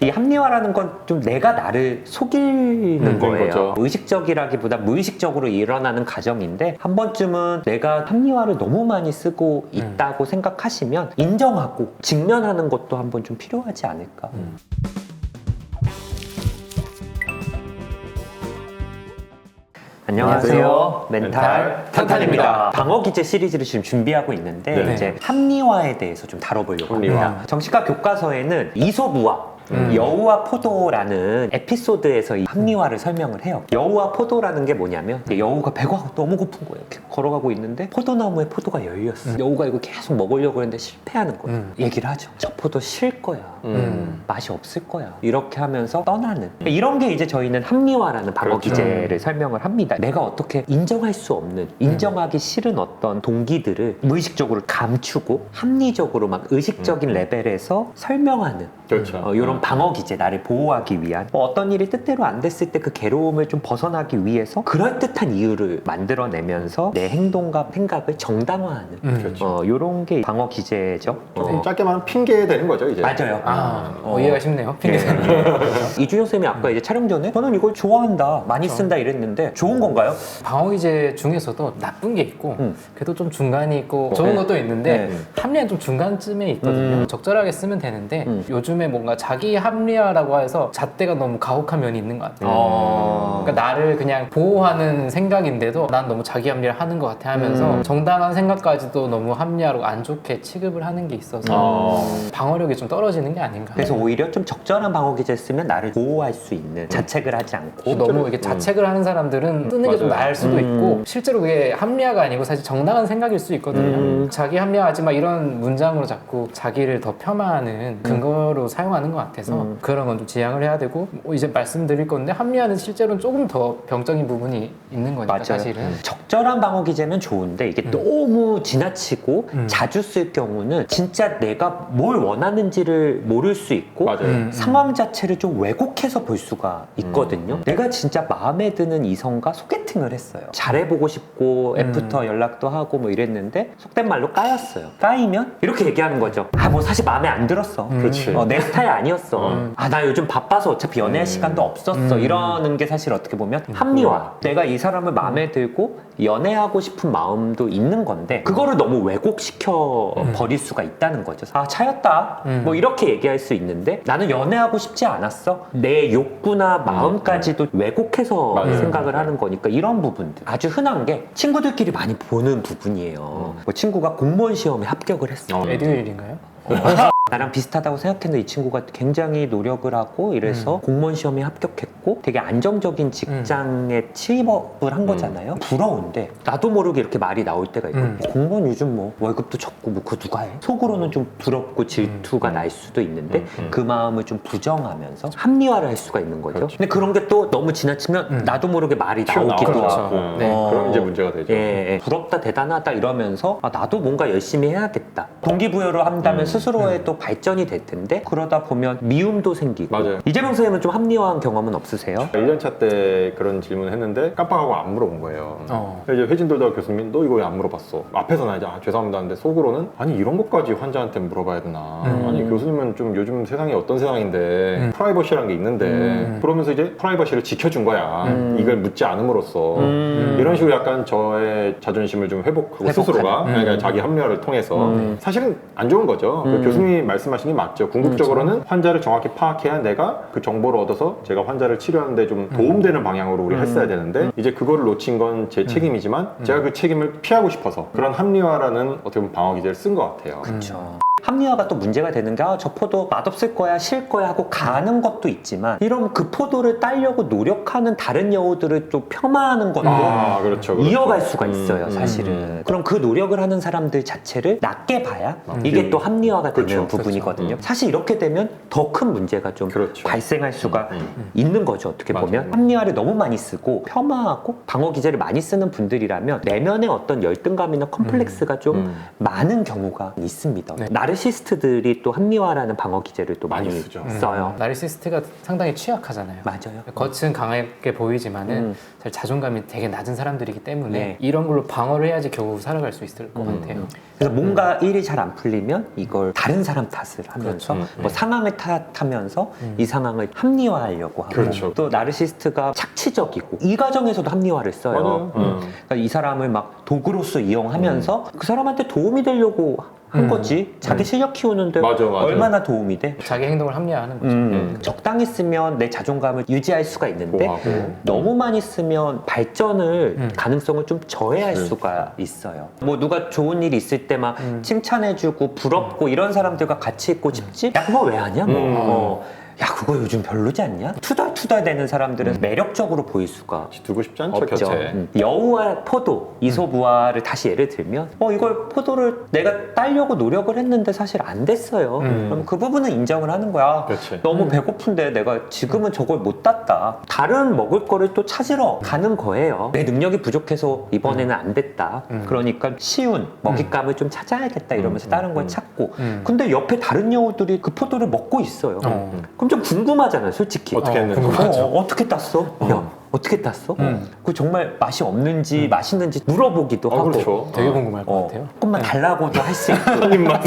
이 합리화라는 건 좀 내가 나를 속이는 거예요. 거죠. 의식적이라기보다 무의식적으로 일어나는 과정인데 한 번쯤은 내가 합리화를 너무 많이 쓰고 있다고 생각하시면 인정하고 직면하는 것도 한번 좀 필요하지 않을까. 안녕하세요. 멘탈 탄탄입니다. 방어 기제 시리즈를 지금 준비하고 있는데 네. 이제 합리화에 대해서 좀 다뤄보려고 합니다. 정신과 교과서에는 이솝우화 여우와 포도라는 에피소드에서 이 합리화를 설명을 해요. 여우와 포도라는 게 뭐냐면 여우가 배가 너무 고픈 거예요. 이렇게 걸어가고 있는데 포도나무에 포도가 열렸어. 여우가 이거 계속 먹으려고 했는데 실패하는 거예요. 얘기를 하죠. 저 포도 실 거야. 맛이 없을 거야. 이렇게 하면서 떠나는. 이런 게 이제 저희는 합리화라는 방어 기제를 설명을 합니다. 내가 어떻게 인정할 수 없는, 인정하기 싫은 어떤 동기들을 무의식적으로 감추고 합리적으로 막 의식적인 레벨에서 설명하는 그렇죠. 이런 방어 기제, 나를 보호하기 위한 어떤 일이 뜻대로 안 됐을 때 그 괴로움을 좀 벗어나기 위해서 그럴듯한 이유를 만들어내면서 내 행동과 생각을 정당화하는 그렇죠. 이런 게 방어 기제죠. 좀 짧게 말하면 핑계 되는 거죠, 이제. 맞아요. 이해가 쉽네요. 핑계 대는 이준영 쌤이 아까 이제 촬영 전에 저는 이걸 좋아한다, 많이 쓴다 이랬는데 좋은 건가요? 방어 기제 중에서도 나쁜 게 있고 그래도 좀 중간이 있고 좋은 것도 있는데 합리화는 좀 중간쯤에 있거든요. 적절하게 쓰면 되는데 요즘에 뭔가 자기 합리화라고 해서 잣대가 너무 가혹한 면이 있는 것 같아요. 그러니까 나를 그냥 보호하는 생각인데도 난 너무 자기 합리화를 하는 것 같아 하면서 정당한 생각까지도 너무 합리화로 안 좋게 취급을 하는 게 있어서 방어력이 좀 떨어지는 게 아닌가. 그래서 오히려 좀 적절한 방어 기제 쓰면 나를 보호할 수 있는 자책을 하지 않고 너무 이렇게 자책을 하는 사람들은 쓰는 게 좀 나을 수도 있고 실제로 그게 합리화가 아니고 사실 정당한 생각일 수 있거든요. 자기 합리화하지 마 이런 문장으로 자꾸 자기를 더 폄하하는 근거로 사용하는 것 같아서 그런 건 좀 지양을 해야 되고 이제 말씀드릴 건데 합리화는 실제로는 조금 더 병적인 부분이 있는 거니까 맞아요. 사실은. 적절한 방어 기제면 좋은데 이게 너무 지나치고 자주 쓸 경우는 진짜 내가 뭘 원하는지를 모를 수 있고 맞아요. 상황 자체를 좀 왜곡해서 볼 수가 있거든요. 내가 진짜 마음에 드는 이성과 소개팅을 했어요. 잘해보고 싶고 애프터 연락도 하고 뭐 이랬는데 속된 말로 까였어요. 까이면 이렇게 얘기하는 거죠. 아 뭐 사실 마음에 안 들었어. 그렇지. 내 스타일 아니었어. 아 나 요즘 바빠서 어차피 연애할 시간도 없었어. 이러는 게 사실 어떻게 보면 합리화. 내가 이 사람을 마음에 들고 연애하고 싶은 마음도 있는 건데 그거를 너무 왜곡시켜 버릴 수가 있다는 거죠. 아 차였다. 뭐 이렇게 얘기할 수 있는데 나는 연애하고 싶지 않았어. 내 욕구나 마음까지도 왜곡해서 생각을 하는 거니까 이런 부분들 아주 흔한 게 친구들끼리 많이 보는 부분이에요. 뭐 친구가 공무원 시험에 합격을 했어. 에듀윌인가요? 나랑 비슷하다고 생각했는데 이 친구가 굉장히 노력을 하고 이래서 공무원 시험에 합격했고 되게 안정적인 직장에 취업을 한 거잖아요. 부러운데 나도 모르게 이렇게 말이 나올 때가 있거든요. 공무원 요즘 뭐 월급도 적고 뭐 그거 누가 해? 속으로는 좀 부럽고 질투가 날 수도 있는데 그 마음을 좀 부정하면서 합리화를 할 수가 있는 거죠. 근데 그런 게 또 너무 지나치면 나도 모르게 말이 나오기도 그렇죠. 하고 네. 그럼 이제 문제가 되죠. 예, 부럽다 대단하다 이러면서 아, 나도 뭔가 열심히 해야겠다. 동기부여를 한다면 스스로의 또 발전이 될 텐데 그러다 보면 미움도 생기고. 맞아요. 이재명 선생님은 좀 합리화한 경험은 없으세요? 1년차 때 그런 질문을 했는데 깜빡하고 안 물어본 거예요. 그래서 이제 회진 돌다가 교수님이 너 이거 왜 안 물어봤어? 앞에서는 이제 죄송합니다 하는데 속으로는 아니 이런 것까지 환자한테 물어봐야 되나? 아니 교수님은 좀 요즘 세상이 어떤 세상인데 프라이버시라는 게 있는데 그러면서 이제 프라이버시를 지켜준 거야. 이걸 묻지 않음으로써 이런 식으로 약간 저의 자존심을 좀 회복하고 스스로가 그러니까 자기 합리화를 통해서 사실은 안 좋은 거죠. 그 교수님이 말씀하신 게 맞죠. 궁극적으로는 환자를 정확히 파악해야 내가 그 정보를 얻어서 제가 환자를 치료하는데 좀 도움되는 방향으로 우리 했어야 되는데 이제 그거를 놓친 건 제 책임이지만 제가 그 책임을 피하고 싶어서 그런 합리화라는 어떻게 보면 방어 기제를 쓴 것 같아요. 그렇죠. 합리화가 또 문제가 되는 게 저 포도 맛없을 거야 실 거야 하고 가는 것도 있지만 이런 그 포도를 따려고 노력하는 다른 여우들을 또 폄하하는 것도 그렇죠. 이어갈 수가 있어요 사실은. 그럼 그 노력을 하는 사람들 자체를 낮게 봐야 이게 또 합리화가 되는 그렇죠. 부분이거든요. 사실 이렇게 되면 더 큰 문제가 좀 그렇죠. 발생할 수가 있는 거죠. 어떻게 보면 합리화를 너무 많이 쓰고 폄하하고 방어 기제를 많이 쓰는 분들이라면 내면의 어떤 열등감이나 컴플렉스가 좀 많은 경우가 있습니다. 나를 나르시스트들이 또 합리화라는 방어 기제를 또 많이 많이 쓰죠. 써요. 나르시스트가 상당히 취약하잖아요. 맞아요. 겉은 강하게 보이지만은 사실 자존감이 되게 낮은 사람들이기 때문에 네. 이런 걸로 방어를 해야지 겨우 살아갈 수 있을 것 같아요. 그래서 뭔가 일이 잘 안 풀리면 이걸 다른 사람 탓을 하면서 그렇죠. 뭐 상황을 탓하면서 이 상황을 합리화하려고 하고 그렇죠. 또 나르시스트가 착취적이고 이 과정에서도 합리화를 써요. 맞아요. 그러니까 이 사람을 막 도구로서 이용하면서 그 사람한테 도움이 되려고 한 거지. 자기 실력 키우는데 맞아, 맞아. 얼마나 도움이 돼? 자기 행동을 합리화하는 거죠. 적당히 쓰면 내 자존감을 유지할 수가 있는데 보호하고. 너무 많이 쓰면 발전을 가능성을 좀 저해할 수가 있어요. 뭐 누가 좋은 일 있을 때 막 칭찬해주고 부럽고 이런 사람들과 같이 있고 싶지? 야 그거 왜 하냐? 뭐. 야 그거 요즘 별로지 않냐? 투덜투덜 대는 사람들은 매력적으로 보일 수가 두고 싶지 않죠, 없죠. 곁에. 여우와 포도, 이소부화를 다시 예를 들면 이걸 포도를 내가 따려고 노력을 했는데 사실 안 됐어요. 그럼 그 부분은 인정을 하는 거야. 그렇지. 너무 배고픈데 내가 지금은 저걸 못 땄다. 다른 먹을 거를 또 찾으러 가는 거예요. 내 능력이 부족해서 이번에는 안 됐다. 그러니까 쉬운 먹잇감을 좀 찾아야겠다 이러면서 다른 걸 찾고 근데 옆에 다른 여우들이 그 포도를 먹고 있어요. 그럼 좀 궁금하잖아요, 솔직히. 어떻게 했는지. 어떻게 땄어? 야, 어떻게 땄어? 그 정말 맛이 없는지 맛있는지 물어보기도 하고. 그렇죠. 되게 궁금할 것 같아요. 조금만 달라고도 할 수 있고. 한 입만.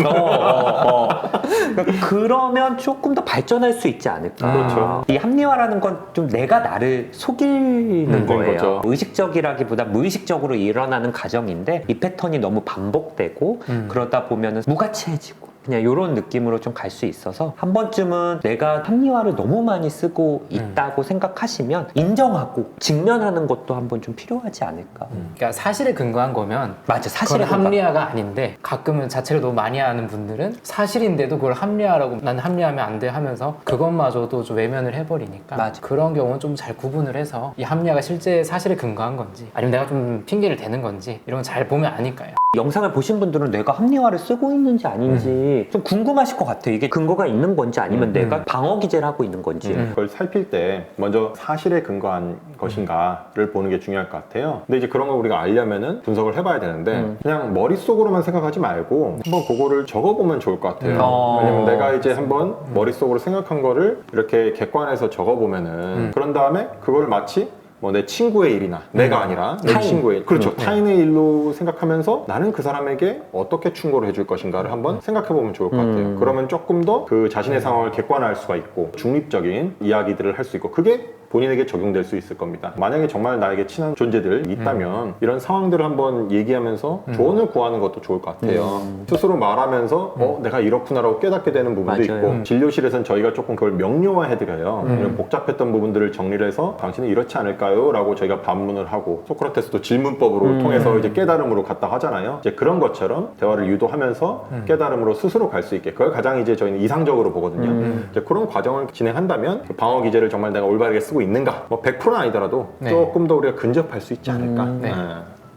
그러면 조금 더 발전할 수 있지 않을까. 그렇죠. 이 합리화라는 건 좀 내가 나를 속이는 거예요. 거죠. 의식적이라기보다 무의식적으로 일어나는 과정인데 이 패턴이 너무 반복되고 그러다 보면은 무가치해지고. 그냥 이런 느낌으로 좀 갈 수 있어서 한 번쯤은 내가 합리화를 너무 많이 쓰고 있다고 생각하시면 인정하고 직면하는 것도 한번 좀 필요하지 않을까. 그러니까 사실에 근거한 거면 맞아, 사실에 그건 합리화가 아닌데 가끔은 자체를 너무 많이 하는 분들은 사실인데도 그걸 합리화라고 난 합리화하면 안 돼 하면서 그것마저도 좀 외면을 해버리니까 맞아. 그런 경우는 좀 잘 구분을 해서 이 합리화가 실제 사실에 근거한 건지 아니면 내가 좀 핑계를 대는 건지 이런 거 잘 보면 아니까요. 영상을 보신 분들은 내가 합리화를 쓰고 있는지 아닌지 좀 궁금하실 것 같아요. 이게 근거가 있는 건지 아니면 내가 방어 기제를 하고 있는 건지. 그걸 살필 때 먼저 사실에 근거한 것인가를 보는 게 중요할 것 같아요. 근데 이제 그런 걸 우리가 알려면은 분석을 해봐야 되는데 그냥 머릿속으로만 생각하지 말고 한번 그거를 적어보면 좋을 것 같아요. 왜냐면 내가 이제 한번 머릿속으로 생각한 거를 이렇게 객관해서 적어보면은 그런 다음에 그걸 마치 뭐 내 친구의 일이나 내가 아니라 내 타인. 친구의 일, 그렇죠. 타인의 일로 생각하면서 나는 그 사람에게 어떻게 충고를 해줄 것인가를 한번 생각해보면 좋을 것 같아요. 그러면 조금 더 그 자신의 상황을 객관화할 수가 있고 중립적인 이야기들을 할 수 있고 그게 본인에게 적용될 수 있을 겁니다. 만약에 정말 나에게 친한 존재들 있다면 이런 상황들을 한번 얘기하면서 조언을 구하는 것도 좋을 것 같아요. 스스로 말하면서 내가 이렇구나라고 깨닫게 되는 부분도 맞아요. 있고 진료실에서는 저희가 조금 그걸 명료화해드려요. 이런 복잡했던 부분들을 정리를 해서 당신은 이렇지 않을까요? 라고 저희가 반문을 하고 소크라테스도 질문법으로 통해서 이제 깨달음으로 갔다 하잖아요. 이제 그런 것처럼 대화를 유도하면서 깨달음으로 스스로 갈 수 있게 그걸 가장 이제 저희는 이상적으로 보거든요. 이제 그런 과정을 진행한다면 그 방어 기제를 정말 내가 올바르게 쓰고 있는가? 뭐 100%는 아니더라도 네. 조금 더 우리가 근접할 수 있지 않을까? 네.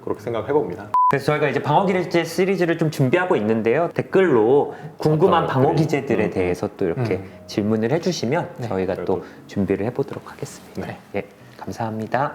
그렇게 생각해 봅니다. 그래서 저희가 이제 방어 기제 시리즈를 좀 준비하고 있는데요. 댓글로 궁금한 어떤 방어 것들이? 기제들에 대해서 또 이렇게 질문을 해주시면 저희가 또 그래도. 준비를 해보도록 하겠습니다. 네. 예, 감사합니다.